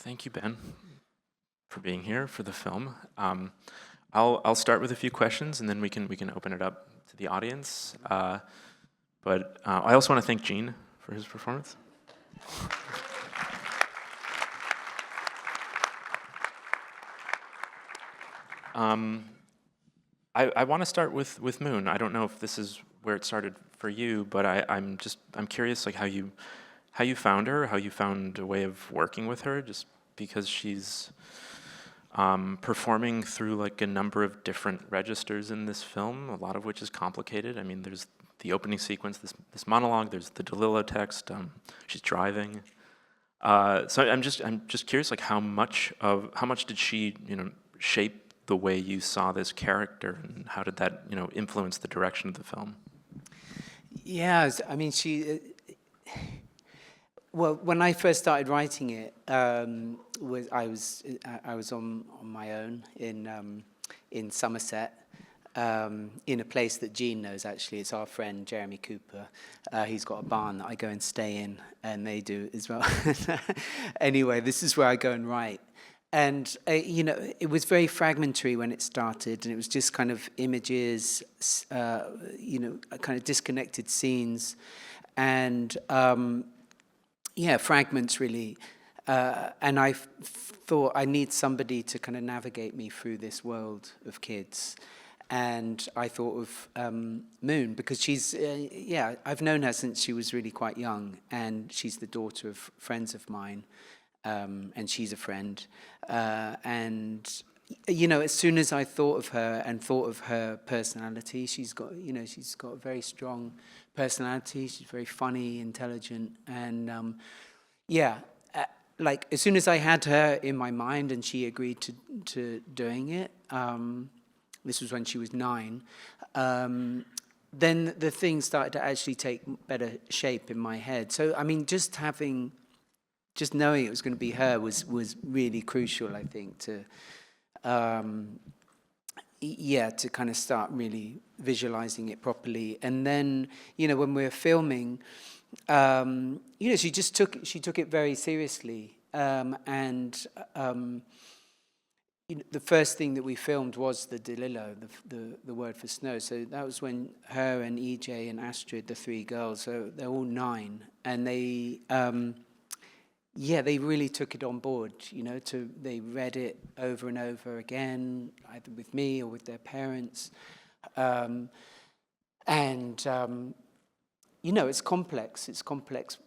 Thank you, Ben, for being here for the film. I'll start with a few questions, and then we can open it up to the audience. But I also want to thank Gene for his performance. I want to start with Moon. I don't know if this is where it started for you, but I'm curious, like how you found her, how you found a way of working with her, just because she's performing through like a number of different registers in this film, a lot of which is complicated. I mean, there's the opening sequence, this monologue. There's the DeLillo text. She's driving. So I'm just curious, like how much did she shape the way you saw this character, and how did that influence the direction of the film? Yeah, I mean, well, when I first started writing it, I was on my own in Somerset, in a place that Gene knows. Actually, it's our friend Jeremy Cooper. He's got a barn that I go and stay in, and they do as well. Anyway, this is where I go and write. And, it was very fragmentary when it started, and it was just kind of images, kind of disconnected scenes, and, fragments really. And I thought I need somebody to kind of navigate me through this world of kids. And I thought of Moon, because she's, I've known her since she was really quite young, and she's the daughter of friends of mine. And she's a friend. And, as soon as I thought of her and thought of her personality, she's got a very strong personality. She's very funny, intelligent. And, like as soon as I had her in my mind and she agreed to doing it, this was when she was 9, then the thing started to actually take better shape in my head. So, I mean, just knowing it was going to be her was really crucial, I think, to kind of start really visualizing it properly. And then, when we were filming, she took it very seriously. The first thing that we filmed was the DeLillo, the word for snow. So that was when her and EJ and Astrid, the 3 girls, so they're all 9, and they really took it on board, they read it over and over again, either with me or with their parents. It's complex. It's complex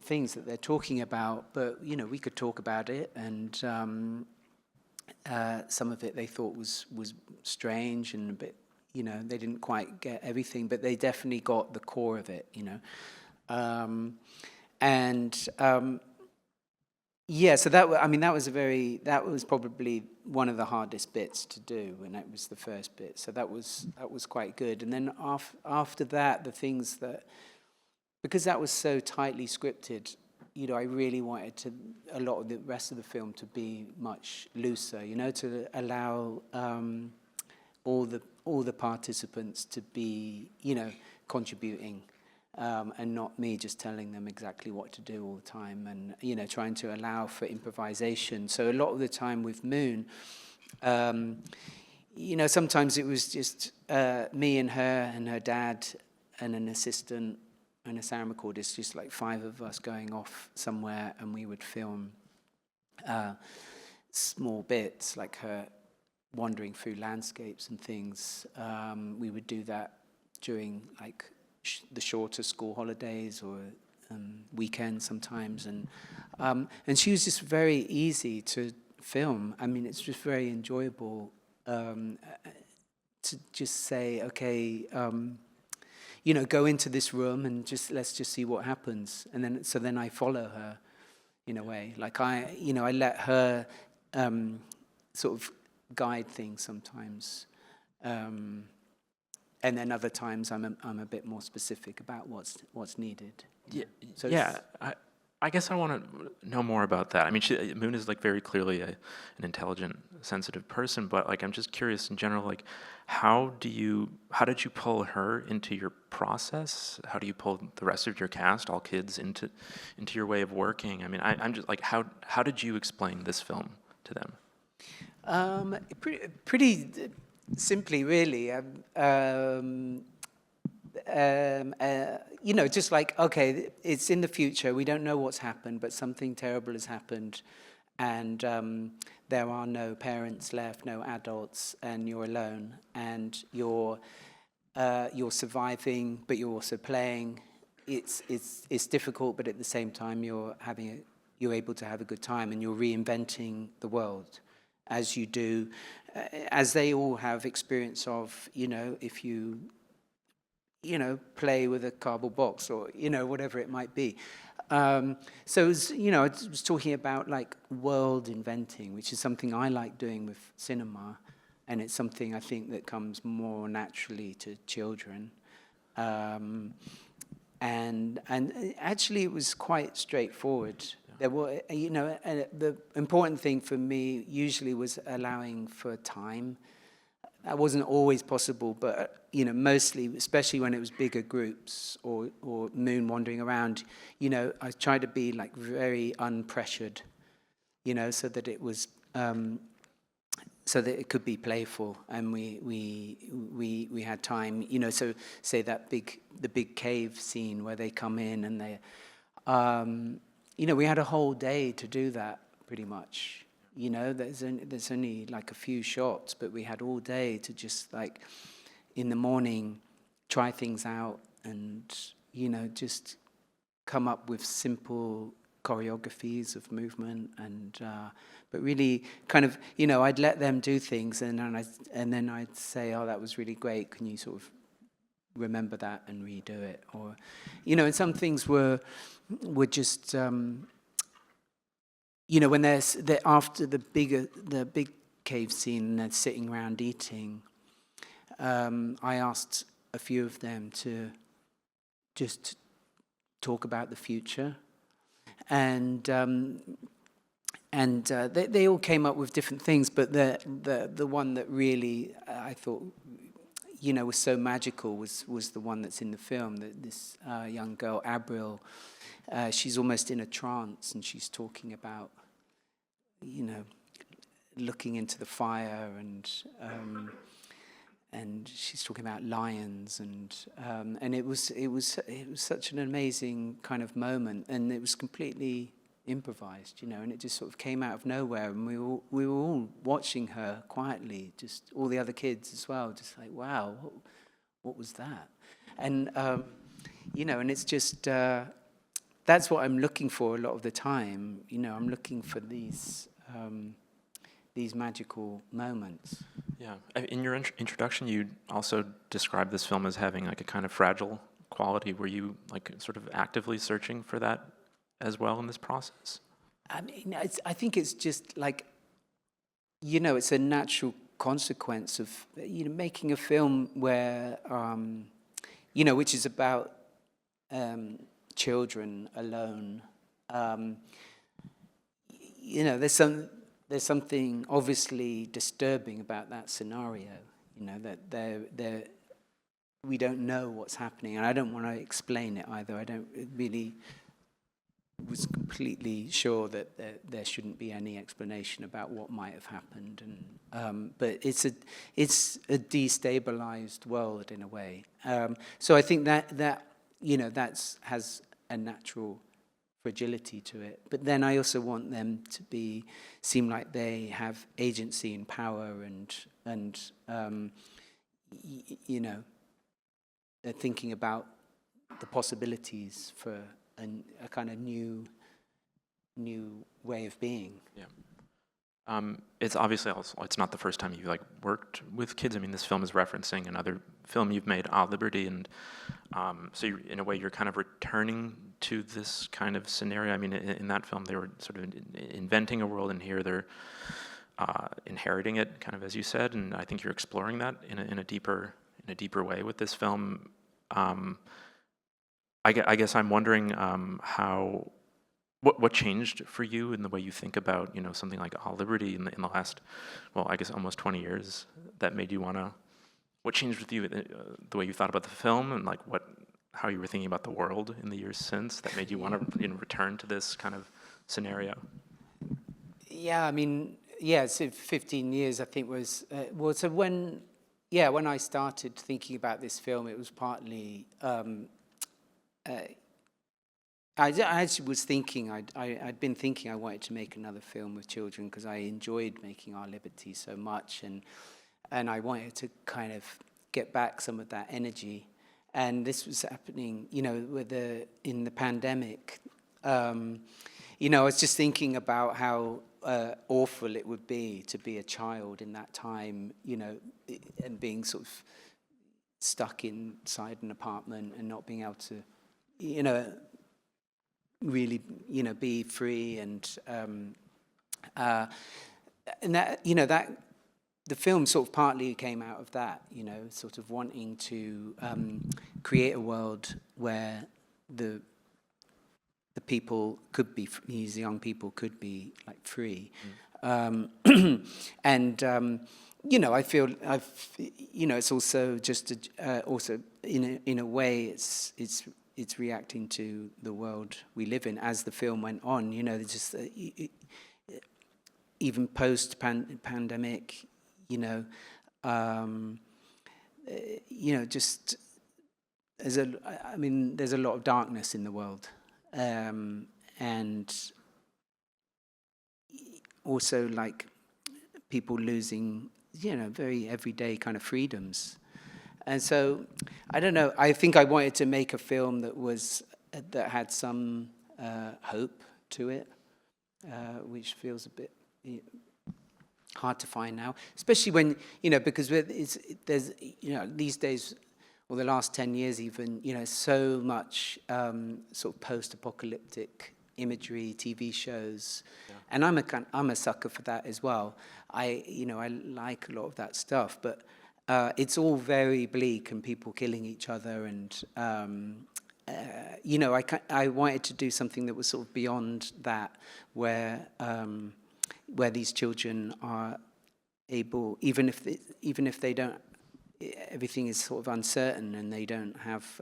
things that they're talking about, but, we could talk about it, and some of it they thought was strange and a bit, they didn't quite get everything, but they definitely got the core of it, so that was probably one of the hardest bits to do, and that was the first bit. So that was quite good. And then after that, the things that, because that was so tightly scripted, I really wanted a lot of the rest of the film to be much looser, to allow all the participants to be, contributing. And not me just telling them exactly what to do all the time, and trying to allow for improvisation. So a lot of the time with Moon, sometimes it was just me and her dad and an assistant and a sound recordist, just like 5 of us going off somewhere, and we would film small bits, like her wandering through landscapes and things. We would do that during like the shorter school holidays or weekends sometimes, and she was just very easy to film. I mean, it's just very enjoyable to just say, okay, go into this room and let's just see what happens, and then I follow her in a way. Like I let her sort of guide things sometimes. And then other times I'm a bit more specific about what's needed. Yeah. So yeah. I guess I want to know more about that. I mean, Moon is like very clearly an intelligent, sensitive person, but like I'm just curious in general, like how did you pull her into your process? How do you pull the rest of your cast, all kids, into your way of working? I mean, I'm just like how did you explain this film to them? Pretty simply, really. Just like, okay, it's in the future. We don't know what's happened, but something terrible has happened, and there are no parents left, no adults, and you're alone, and you're surviving, but you're also playing. It's difficult, but at the same time, you're able to have a good time, and you're reinventing the world as you do, as they all have experience of. If you play with a cardboard box or, whatever it might be. So, I was talking about like world inventing, which is something I like doing with cinema. And it's something I think that comes more naturally to children. And actually it was quite straightforward. There were, and the important thing for me usually was allowing for time. That wasn't always possible, but mostly, especially when it was bigger groups or Moon wandering around, I tried to be like very unpressured, so that it was so that it could be playful, and we had time, So say the big cave scene where they come in and they, we had a whole day to do that pretty much. There's only like a few shots, but we had all day to just like in the morning try things out and just come up with simple choreographies of movement and but really kind of I'd let them do things and then I'd say, oh, that was really great, can you sort of remember that and redo it, or and some things were just when they're after the big cave scene and they're sitting around eating, I asked a few of them to just talk about the future, and they all came up with different things, but the one that really I thought was so magical was the one that's in the film. This young girl, Abril, she's almost in a trance, and she's talking about looking into the fire, and she's talking about lions, and it was such an amazing kind of moment, and it was completely improvised, and it just sort of came out of nowhere, and we were all watching her quietly, just all the other kids as well, just like, wow, what was that? And and it's just that's what I'm looking for a lot of the time. I'm looking for these magical moments. Yeah. In your introduction, you also described this film as having like a kind of fragile quality. Were you like sort of actively searching for that as well in this process? I mean, I think it's just like, it's a natural consequence of, making a film where, which is about children alone. There's something obviously disturbing about that scenario. That we don't know what's happening, and I don't want to explain it either. I don't really was completely sure that there shouldn't be any explanation about what might have happened, and but it's a destabilized world in a way. So I think that has a natural fragility to it. But then I also want them to seem like they have agency and power, and they're thinking about the possibilities for a kind of new way of being. Yeah. It's obviously also, it's not the first time you like worked with kids. I mean, this film is referencing another film you've made, À Liberty, and so in a way you're kind of returning to this kind of scenario. I mean, in that film they were sort of inventing a world, and here they're inheriting it, kind of as you said, and I think you're exploring that in a deeper way with this film. I guess I'm wondering how what changed for you in the way you think about, something like All Liberty in the last, well, I guess almost 20 years that made you want to, what changed with you, the way you thought about the film and like how you were thinking about the world in the years since that made you want to return to this kind of scenario? Yeah, I mean, yeah, so 15 years I think was, so when I started thinking about this film, it was partly, I actually was thinking, I'd been thinking I wanted to make another film with children because I enjoyed making Our Liberty so much, and I wanted to kind of get back some of that energy. And this was happening, in the pandemic. I was just thinking about how awful it would be to be a child in that time, and being sort of stuck inside an apartment and not being able to, really, be free and that, that the film sort of partly came out of that, sort of wanting to create a world where the people could be, these young people could be like free. And, I feel it's also just, also in a way it's reacting to the world we live in as the film went on, just even post-pandemic, just there's a lot of darkness in the world, and also like people losing, very everyday kind of freedoms. And so, I don't know, I think I wanted to make a film that had some hope to it, which feels a bit hard to find now, especially when, because there's, these days, or the last 10 years even, so much sort of post-apocalyptic imagery, TV shows, and I'm a sucker for that as well. I like a lot of that stuff, but it's all very bleak and people killing each other, and I wanted to do something that was sort of beyond that, where these children are able, even if they don't, everything is sort of uncertain and they don't have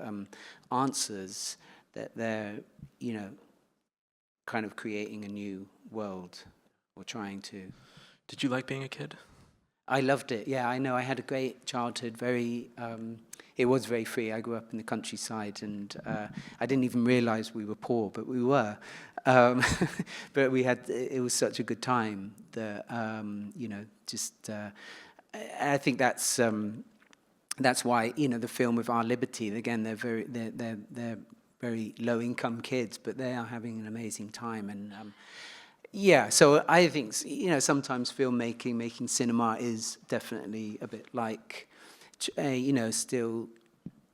answers, that they're kind of creating a new world, or trying to. Did you like being a kid? I loved it. Yeah, I know. I had a great childhood. It was very free. I grew up in the countryside, and I didn't even realize we were poor, but we were. But it was such a good time that, I think that's why, the film with Our Liberty, again, they're very low-income kids, but they are having an amazing time. And so I think, sometimes filmmaking, making cinema is definitely a bit like, still,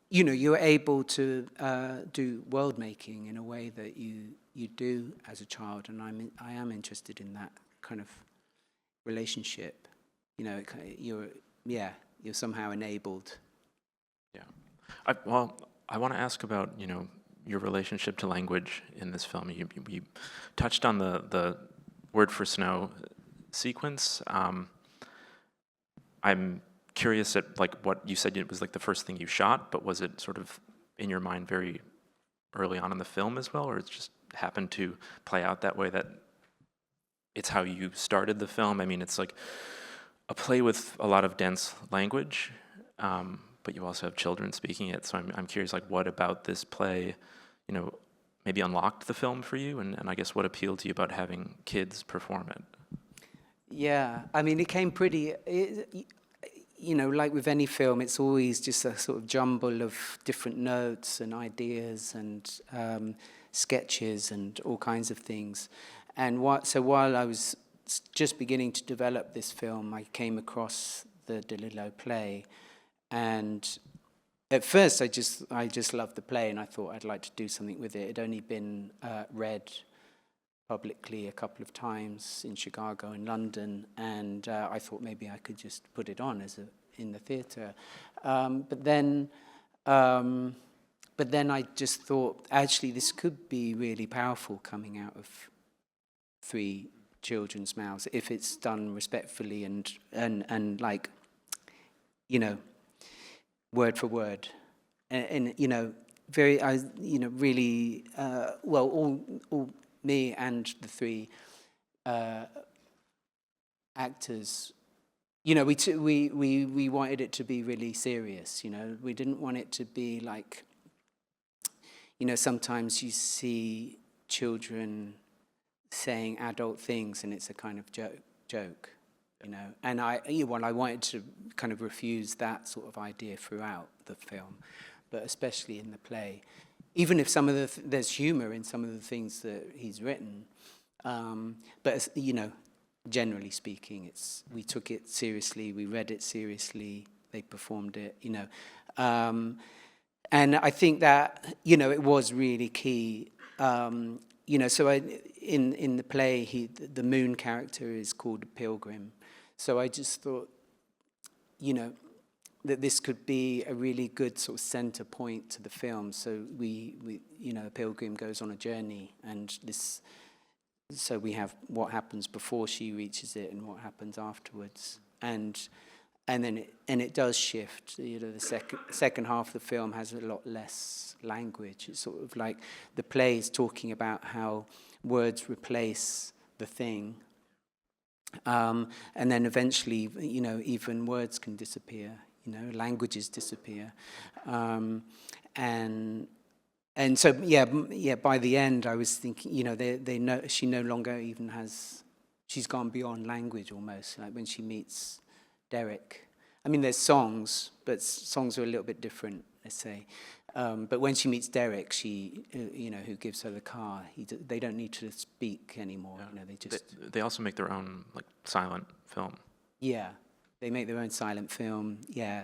you're able to do world making in a way that you do as a child, and I am interested in that kind of relationship. You're somehow enabled. Yeah. I want to ask about, your relationship to language in this film. You touched on the word for snow sequence. I'm curious at what you said it was like the first thing you shot, but was it sort of in your mind very early on in the film as well, or it just happened to play out that way, that it's how you started the film? I mean, it's like a play with a lot of dense language, but you also have children speaking it. So I'm curious, what about this play, maybe unlocked the film for you, and I guess what appealed to you about having kids perform it? Yeah, I mean, it came pretty. Like with any film, it's always just a sort of jumble of different notes and ideas and sketches and all kinds of things. And so while I was just beginning to develop this film, I came across the DeLillo play, and at first I just loved the play, and I thought I'd like to do something with it. It had only been read publicly a couple of times in Chicago and London, and I thought maybe I could just put it on in the theatre. But then but then I just thought, actually, this could be really powerful coming out of 3 children's mouths if it's done respectfully and like, you know, word for word, and you know, very, you know, really, well, all me and the 3 actors, you know, we wanted it to be really serious. You know, we didn't want it to be like, you know, sometimes you see children saying adult things and it's a kind of joke, you know. And I wanted to kind of refuse that sort of idea throughout the film, but especially in the play. Even if some of there's humor in some of the things that he's written, but you know, generally speaking, we took it seriously, we read it seriously, they performed it, you know. And I think that, you know, it was really key. You know, so in the play, the moon character is called a pilgrim. So I just thought, you know, that this could be a really good sort of center point to the film. So we you know, a pilgrim goes on a journey, and so we have what happens before she reaches it and what happens afterwards, and then it does shift. You know, the second half of the film has a lot less language. It's sort of like the play is talking about how words replace the thing, and then eventually, you know, even words can disappear. You know, languages disappear, and so by the end, I was thinking, you know, they know she no longer even has. She's gone beyond language almost. Like when she meets Derek. I mean, there's songs, but songs are a little bit different, let's say. But when she meets Derek, you know, who gives her the car, they don't need to speak anymore. Yeah. You know, they just. They also make their own like silent film. Yeah, they make their own silent film. Yeah.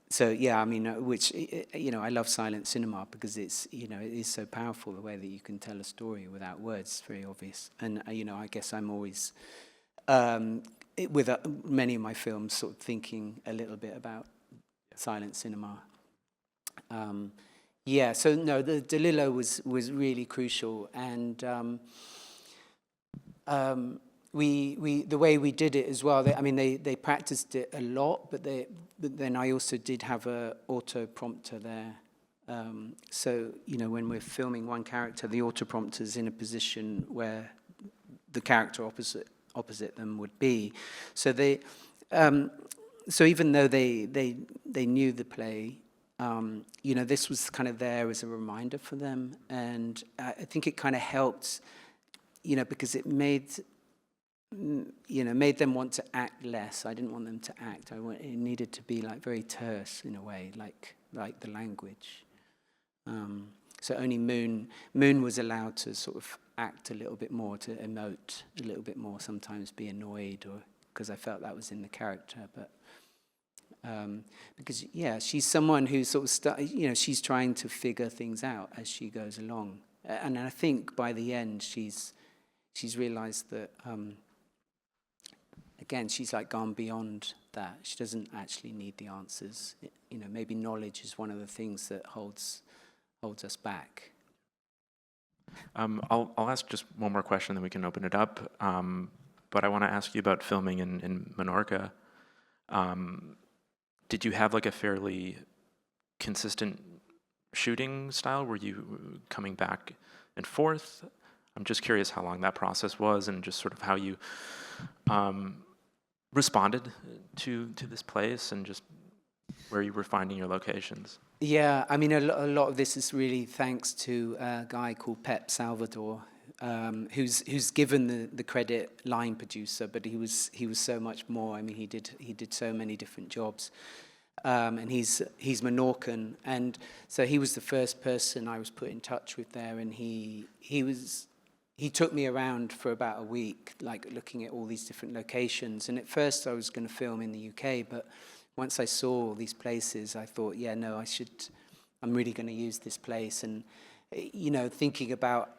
So yeah, I mean, which, you know, I love silent cinema because it's, you know, it is so powerful the way that you can tell a story without words. It's very obvious, and you know, I guess I'm always. With many of my films, sort of thinking a little bit about silent cinema. Yeah, so no, the DeLillo was really crucial, and the way we did it as well. I mean, they practiced it a lot, but then I also did have a auto prompter there. So you know, when we're filming one character, the auto prompter's in a position where the character opposite them would be. So so even though they knew the play, you know, this was kind of there as a reminder for them, and I think it kind of helped, you know, because it made them want to act less. I didn't want them to act. It needed to be like very terse in a way, like the language. So only Moon was allowed to sort of act a little bit more, to emote a little bit more, sometimes be annoyed, or because I felt that was in the character. But because she's someone who sort of you know, she's trying to figure things out as she goes along, and I think by the end she's realized that again, she's like gone beyond that. She doesn't actually need the answers. You know, maybe knowledge is one of the things that holds us back. I'll ask just one more question, then we can open it up. But I want to ask you about filming in Menorca. Did you have like a fairly consistent shooting style? Were you coming back and forth? I'm just curious how long that process was, and just sort of how you responded to this place, and just where you were finding your locations. Yeah, I mean, a lot of this is really thanks to a guy called Pep Salvador, who's given the credit line producer, but he was so much more. I mean, he did so many different jobs, and he's Menorcan, and so he was the first person I was put in touch with there, and he took me around for about a week, like looking at all these different locations. And at first I was going to film in the UK, but once I saw all these places, I thought, yeah, no, I'm really going to use this place. And, you know, thinking about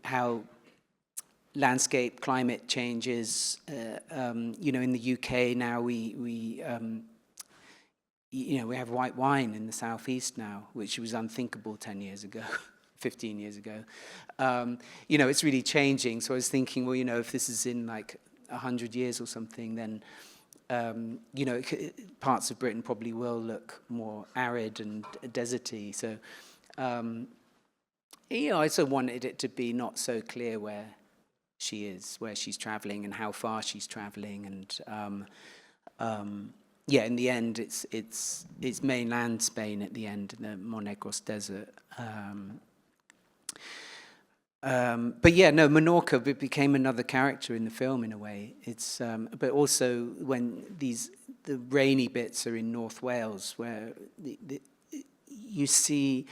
how landscape, climate changes, you know, in the UK now we we have white wine in the southeast now, which was unthinkable 10 years ago, 15 years ago. It's really changing. So I was thinking, well, if this is in like 100 years or something, then, parts of Britain probably will look more arid and deserty. So, I also wanted it to be not so clear where she is, where she's traveling and how far she's traveling. And, in the end, it's mainland Spain at the end, in the Monegros Desert. Menorca became another character in the film in a way. It's but also when the rainy bits are in North Wales, where you see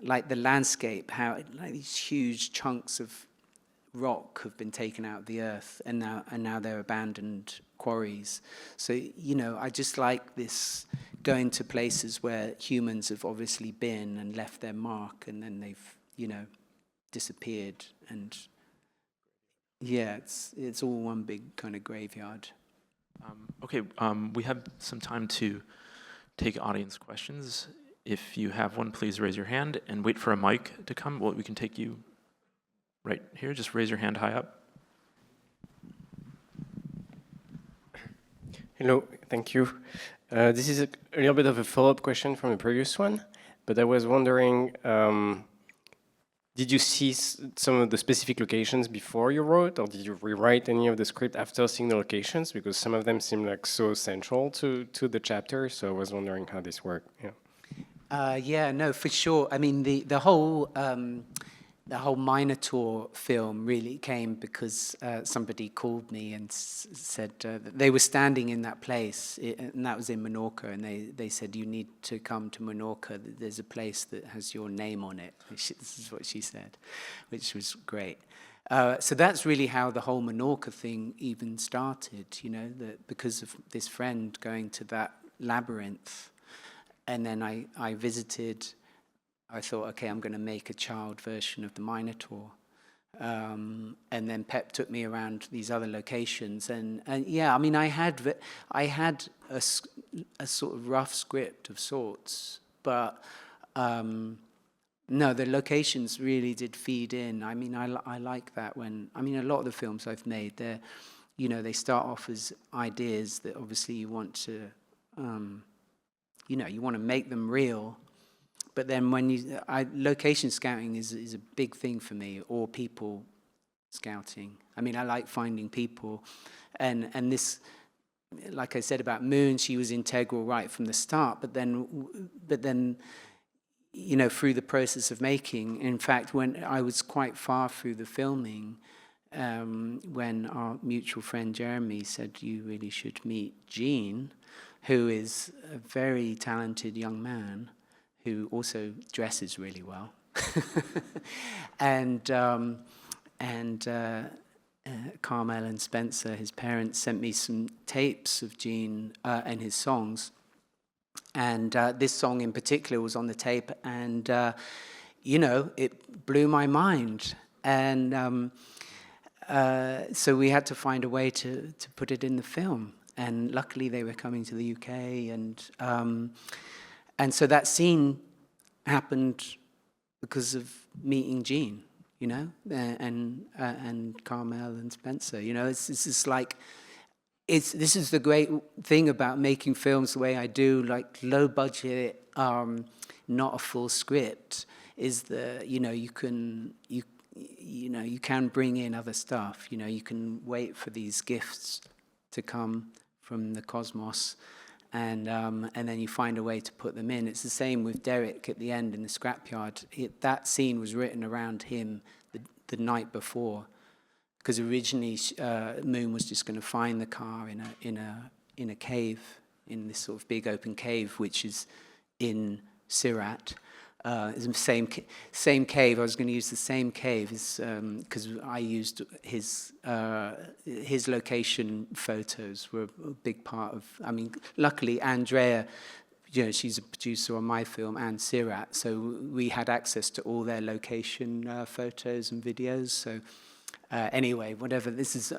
like the landscape, how like these huge chunks of rock have been taken out of the earth, and now they're abandoned quarries. So I just like this, going to places where humans have obviously been and left their mark, and then they've disappeared. And it's all one big kind of graveyard. We have some time to take audience questions. If you have one, please raise your hand and wait for a mic to come. Well, we can take you right here. Just raise your hand high up. Hello, thank you. This is a little bit of a follow-up question from the previous one, but I was wondering, did you see some of the specific locations before you wrote, or did you rewrite any of the script after seeing the locations? Because some of them seem like so central to the chapter, so I was wondering how this worked. No, for sure. I mean, the whole Minotaur film really came because somebody called me and said that they were standing in that place, and that was in Menorca, and they said, you need to come to Menorca. There's a place that has your name on it. This is what she said, which was great. So that's really how the whole Menorca thing even started, because of this friend going to that labyrinth. And then I visited. I thought, okay, I'm going to make a child version of the Minotaur. And then Pep took me around these other locations. And I mean, I had a sort of rough script of sorts. But no, the locations really did feed in. I mean, I like that a lot of the films I've made, they start off as ideas that obviously you want to, you want to make them real. But then location scouting is a big thing for me, or people scouting. I mean, I like finding people. And this, like I said about Moon, she was integral right from the start. But then, through the process of making, in fact, when I was quite far through the filming, when our mutual friend Jeremy said, you really should meet Gene, who is a very talented young man, who also dresses really well. and Carmel and Spencer, his parents, sent me some tapes of Gene and his songs. And this song in particular was on the tape, and, it blew my mind. And so we had to find a way to put it in the film. And luckily they were coming to the UK, and so that scene happened because of meeting Gene, and Carmel and Spencer. This is the great thing about making films the way I do, like low budget, not a full script, is that you can bring in other stuff. You can wait for these gifts to come from the cosmos. And then you find a way to put them in. It's the same with Derek at the end in the scrapyard. That scene was written around him the night before, because originally Moon was just going to find the car in a cave, in this sort of big open cave, which is in Sirat. It's the same cave. I was going to use the same cave because I used his location photos were a big part of. I mean, luckily Andrea, she's a producer on my film, and Sirat, so we had access to all their location photos and videos. So anyway, whatever. This is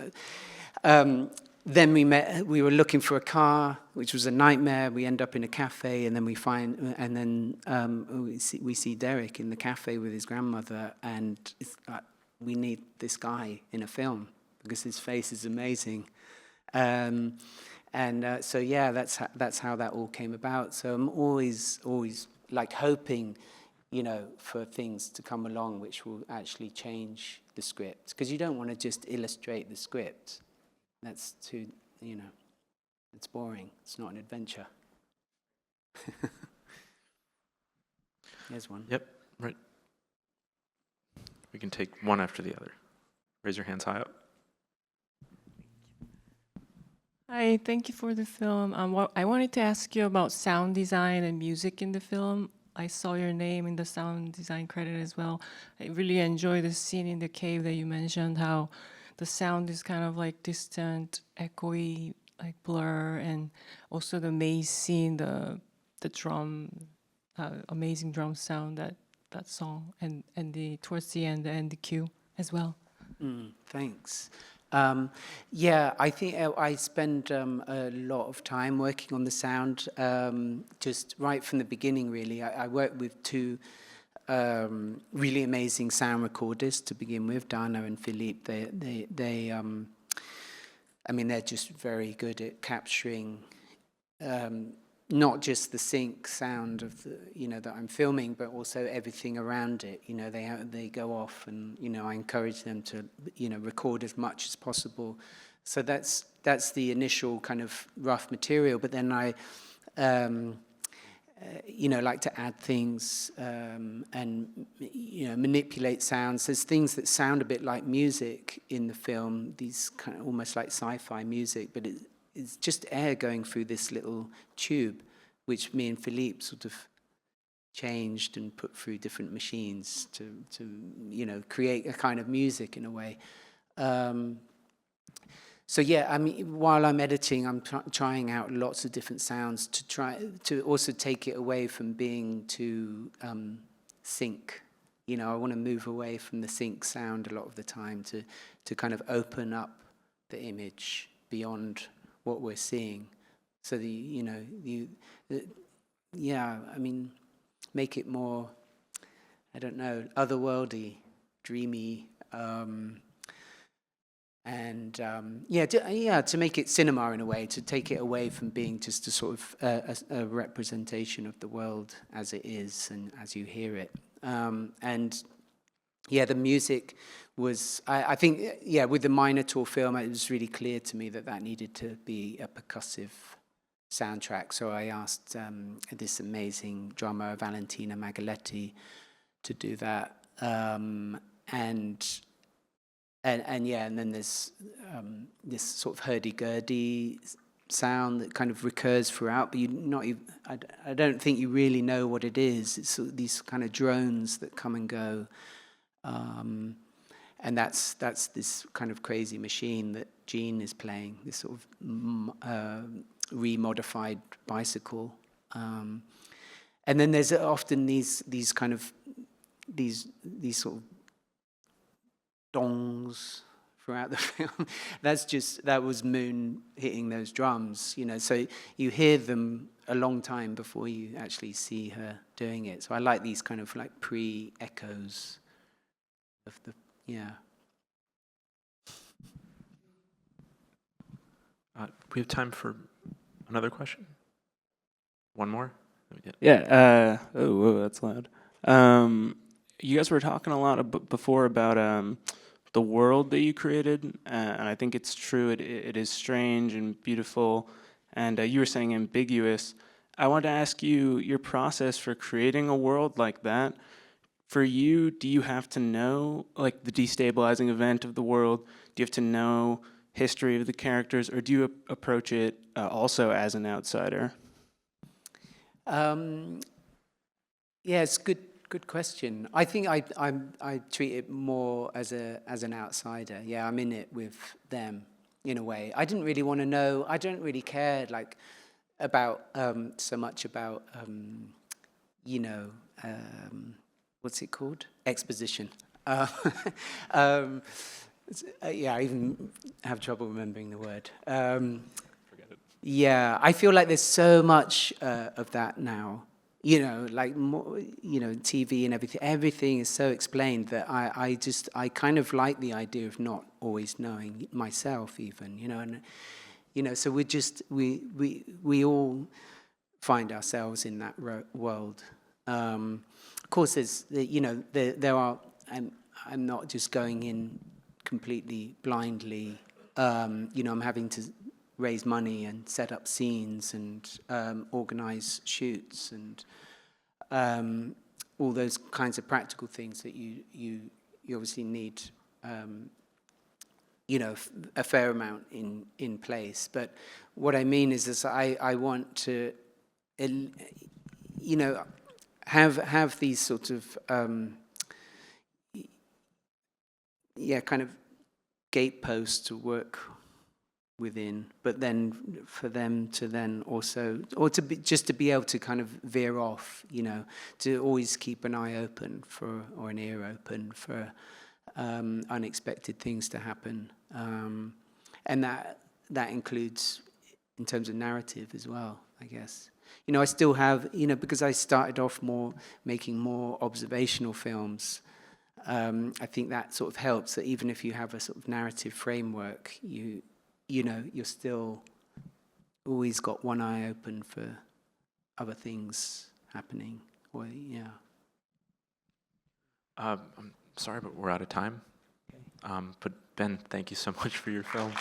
then we were looking for a car, which was a nightmare. We end up in a cafe, and then we see Derek in the cafe with his grandmother, and it's like, we need this guy in a film because his face is amazing. So yeah, that's how that all came about. So I'm always like hoping, for things to come along which will actually change the script, because you don't want to just illustrate the script. That's too, it's boring. It's not an adventure. Here's one. Yep, right. We can take one after the other. Raise your hands high up. Hi, thank you for the film. I wanted to ask you about sound design and music in the film. I saw your name in the sound design credit as well. I really enjoyed the scene in the cave that you mentioned, how the sound is kind of like distant, echoey, like blur, and also the maze scene, the drum, amazing drum sound, that song, and towards the end, the cue as well. Thanks. Yeah, I think I spend a lot of time working on the sound, just right from the beginning, really. I worked with two really amazing sound recorders to begin with, Dana and Philippe. They're just very good at capturing not just the sync sound of the, that I'm filming, but also everything around it. They go off, and I encourage them to record as much as possible. So that's the initial kind of rough material. But then I like to add things and manipulate sounds. There's things that sound a bit like music in the film. These kind of almost like sci-fi music, but it's just air going through this little tube, which me and Philippe sort of changed and put through different machines to create a kind of music in a way. So yeah, while I'm editing, I'm trying out lots of different sounds to try to also take it away from being too sync. I want to move away from the sync sound a lot of the time to kind of open up the image beyond what we're seeing, so make it more, I don't know, otherworldly, dreamy, to make it cinema in a way, to take it away from being just a sort of a representation of the world as it is and as you hear it. The music was, I think, with the Minotaur film, it was really clear to me that needed to be a percussive soundtrack. So I asked this amazing drummer, Valentina Magaletti, to do that. And then there's this sort of hurdy-gurdy sound that kind of recurs throughout, but I don't think you really know what it is. It's sort of these kind of drones that come and go. And that's this kind of crazy machine that Gene is playing, this sort of remodified bicycle. And then there's often these kind of these sort of dongs throughout the film. That was Moon hitting those drums, so you hear them a long time before you actually see her doing it. So I like these kind of like pre-echoes of the, We have time for another question. One more? Yeah. Oh, that's loud. You guys were talking a lot before about the world that you created, and I think it's true. It is strange and beautiful, and you were saying ambiguous. I wanted to ask you your process for creating a world like that. For you, do you have to know like the destabilizing event of the world? Do you have to know history of the characters, or do you approach it also as an outsider? It's good question. I think I treat it more as an outsider. Yeah, I'm in it with them in a way. I didn't really want to know. I don't really care about so much about what's it called? Exposition. Yeah, I even have trouble remembering the word. Forget it. Yeah, I feel like there's so much of that now. You know, like more, you know, TV and everything. Everything is so explained that I kind of like the idea of not always knowing myself, even. You know, and you know, so we all find ourselves in that world. Of course, you know, there are. I'm not just going in completely blindly. You know, I'm having to raise money and set up scenes and organize shoots and all those kinds of practical things that you obviously need. You know, a fair amount in place. But what I mean is I want to, you know, have these sort of kind of gateposts to work within, but then for them to then also, or to be, just to be able to kind of veer off, you know, to always keep an eye open for, or an ear open for unexpected things to happen. And that includes in terms of narrative as well, I guess. You know, I still have, you know, because I started off making more observational films, I think that sort of helps, that even if you have a sort of narrative framework, you know, you're still always got one eye open for other things happening. Or, yeah. I'm sorry, but we're out of time. But Ben, thank you so much for your film.